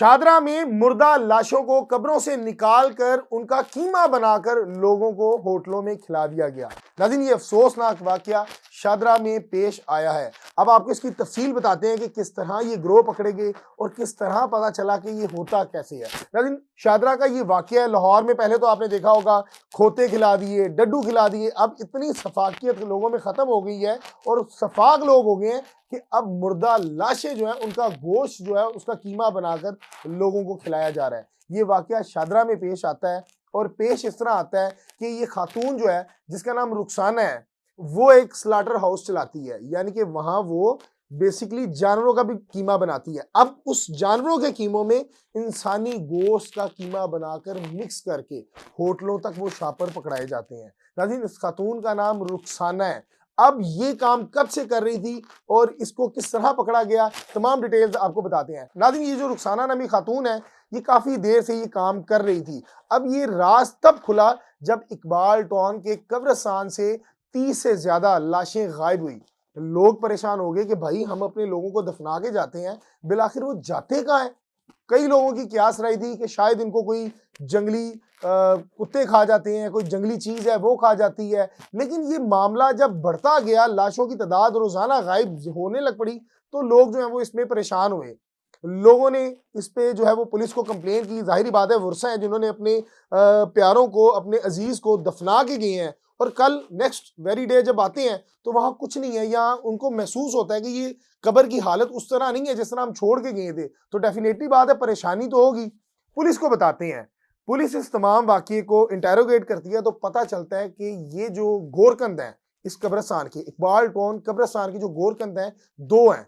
शादरा में मुर्दा लाशों को कब्रों से निकालकर उनका कीमा बनाकर लोगों को होटलों में खिला दिया गया। नाज़रीन, ये अफसोसनाक वाकया शादरा में पेश आया है। अब आपको इसकी तफसील बताते हैं कि किस तरह ये गिरोह पकड़े गए और किस तरह पता चला कि ये होता कैसे है। नाज़रीन, शादरा का ये वाकया है। लाहौर में पहले तो आपने देखा होगा खोते खिला दिए, डड्डू खिला दिए। अब इतनी सफाकियत लोगों में खत्म हो गई है और सफाक लोग हो गए हैं कि अब मुर्दा लाशें जो है उनका गोश्त जो है उसका कीमा बनाकर लोगों को खिलाया जा रहा है। ये वाकया शादरा में पेश आता है और पेश इस तरह आता है कि ये खातून जो है जिसका नाम रुखसाना है वो एक स्लाटर हाउस चलाती है, यानी कि वहां वो बेसिकली जानवरों का भी कीमा बनाती है। अब उस जानवरों के कीमों में इंसानी गोश्त का कीमा बनाकर मिक्स करके होटलों तक वो शापर पकड़ाए जाते हैं। नाज़रीन, इस खातून का नाम रुखसाना है। अब ये काम कब से कर रही थी और इसको किस तरह पकड़ा गया, तमाम डिटेल्स आपको बताते हैं। नाज़रीन, ये जो रुखसाना नामी खातून है ये काफी देर से ये काम कर रही थी। अब ये राज तब खुला जब इकबाल टाउन के कब्रिस्तान से 30 से ज्यादा लाशें गायब हुई। लोग परेशान हो गए कि भाई हम अपने लोगों को दफना के जाते हैं, बिलाखिर वो जाते कहाँ हैं। कई लोगों की क्यास रही थी कि शायद इनको कोई जंगली कुत्ते खा जाते हैं, कोई जंगली चीज है वो खा जाती है। लेकिन ये मामला जब बढ़ता गया, लाशों की तादाद रोजाना गायब होने लग पड़ी, तो लोग जो है वो इसमें परेशान हुए। लोगों ने इस पे जो है वो पुलिस को कंप्लेन की। जाहिर बात है वर्षा है जिन्होंने अपने प्यारों को, अपने अजीज को दफना के गए हैं और कल नेक्स्ट वेरी डे जब आते हैं तो वहां कुछ नहीं है, या उनको महसूस होता है कि ये कब्र की हालत उस तरह नहीं है जिस तरह हम छोड़ के गए थे, तो डेफिनेटली बात है परेशानी तो होगी। पुलिस को बताते हैं, पुलिस इस तमाम वाकये को इंटेरोगेट करती है तो पता चलता है कि ये जो गोरकंद है इस कब्रिस्तान के, इकबाल टाउन कब्रिस्तान की जो गोरकंद है, दो हैं।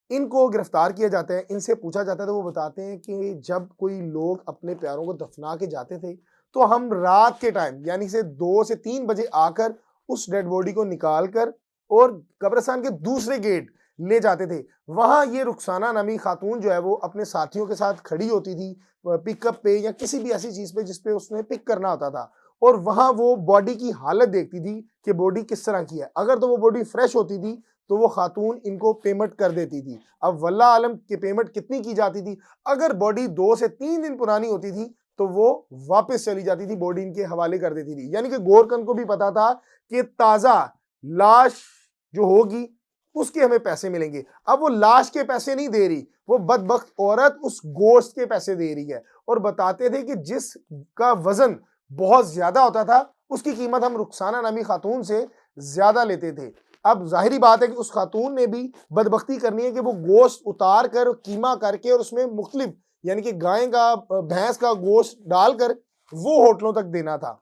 इनको गिरफ्तार किया जाता है, इनसे पूछा जाता है तो वो बताते हैं कि जब कोई लोग अपने प्यारों को दफना के जाते थे तो हम रात के टाइम यानी से 2 से 3 बजे आकर उस डेड बॉडी को निकाल कर और कब्रिस्तान के दूसरे गेट ले जाते थे। वहां ये रुखसाना नामी खातून जो है वो अपने साथियों के साथ खड़ी होती थी पिकअप पे या किसी भी ऐसी चीज पे जिसपे उसने पिक करना होता था, और वहां वो बॉडी की हालत देखती थी कि बॉडी किस तरह की है। अगर तो वो बॉडी फ्रेश होती थी तो वो खातून इनको पेमेंट कर देती थी। अब वल्लाह आलम कि पेमेंट कितनी की जाती थी। अगर बॉडी 2 से 3 दिन पुरानी होती थी तो वो वापस चली जाती थी, बॉडी इनके हवाले कर देती थी। यानी कि गोरकंद को भी पता था कि ताजा लाश जो होगी उसके हमें पैसे मिलेंगे। अब वो लाश के पैसे नहीं दे रही, वो बदबख्त औरत उस गोश्त के पैसे दे रही है। और बताते थे कि जिसका वजन बहुत ज्यादा होता था उसकी कीमत हम रुखसाना नामी खातून से ज्यादा लेते थे। अब जाहिरी बात है कि उस खातून ने भी बदबख्ती करनी है कि वो गोश्त उतार कर कीमा करके और उसमें मुख्तलिफ यानी कि गाय का, भैंस का गोश्त डालकर वो होटलों तक देना था।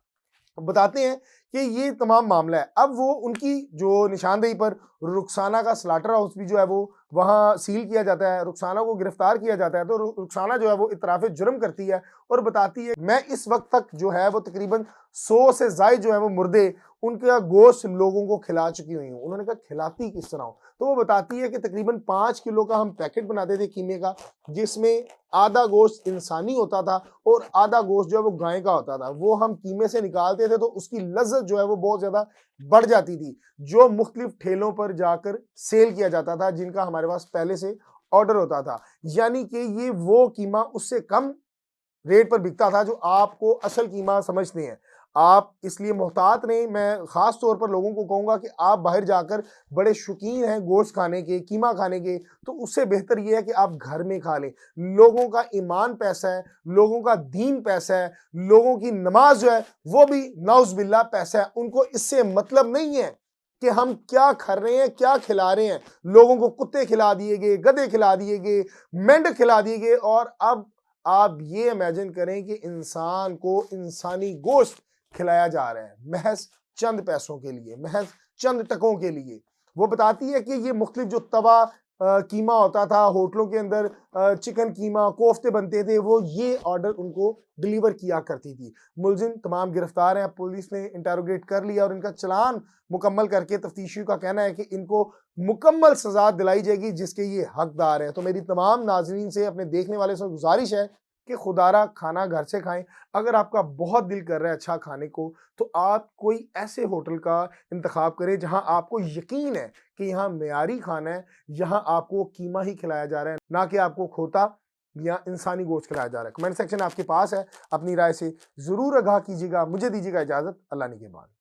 बताते हैं कि ये तमाम मामला है। अब वो उनकी जो निशानदेही पर रुखसाना का स्लाटर हाउस भी जो है वो वहां सील किया जाता है, रुखसाना को गिरफ्तार किया जाता है। तो रुखसाना जो है वो इतराफ़े जुर्म करती है और बताती है मैं इस वक्त तक जो है वो तकरीबन 100 से ज्यादा जो है वो मुर्दे उनका गोश्त लोगों को खिला चुकी हुई हूँ। उन्होंने कहा खिलाती किस तरह हो, तो वो बताती है कि तकरीबन 5 किलो का हम पैकेट बनाते थे कीमे का, जिसमें आधा गोश्त इंसानी होता था और आधा गोश्त जो है वो गाय का होता था। वो हम कीमे से निकालते थे तो उसकी लज्जत जो है वो बहुत ज्यादा बढ़ जाती थी, जो मुख्तलिफ ठेलों पर जाकर सेल किया जाता था जिनका हमारे पास पहले से ऑर्डर होता था। यानी कि ये वो कीमा उससे कम रेट पर बिकता था जो आपको असल कीमा समझते हैं आप। इसलिए मोहतात रहें। मैं खास तौर पर लोगों को कहूंगा कि आप बाहर जाकर बड़े शौकीन हैं गोश्त खाने के, कीमा खाने के, तो उससे बेहतर यह है कि आप घर में खा लें। लोगों का ईमान पैसा है, लोगों का दीन पैसा है, लोगों की नमाज जो है वो भी नाउज़ पैसा है। उनको इससे मतलब नहीं है कि हम क्या खा रहे हैं, क्या खिला रहे हैं। लोगों को कुत्ते खिला दिए गए, गधे खिला दिए गए, मेंढक खिला दिए गए, और अब आप ये इमेजिन करें कि इंसान को इंसानी गोश्त खिलाया जा रहा है महज चंद पैसों के लिए, महज चंद टकों के लिए। वो बताती है कि ये मुख्तलिफ जो तवा कीमा होता था होटलों के अंदर, चिकन कीमा, कोफ्ते बनते थे, वो ये ऑर्डर उनको डिलीवर किया करती थी। मुलजिम तमाम गिरफ्तार हैं। पुलिस ने इंटेरोगेट कर लिया और इनका चलान मुकम्मल करके तफ्तीशियों का कहना है कि इनको मुकम्मल सजा दिलाई जाएगी जिसके ये हकदार हैं। तो मेरी तमाम नाजरीन से, अपने देखने वाले से गुजारिश है कि खुदारा खाना घर से खाएं। अगर आपका बहुत दिल कर रहा है अच्छा खाने को तो आप कोई ऐसे होटल का इंतखाब करें जहां आपको यकीन है कि यहाँ मेयारी खाना है, यहाँ आपको कीमा ही खिलाया जा रहा है, ना कि आपको खोता। या इंसानी गोश्त खिलाया जा रहा है? कमेंट सेक्शन आपके पास है, अपनी राय से जरूर आगाह कीजिएगा। मुझे दीजिएगा इजाजत, अल्लाह ने के बाद।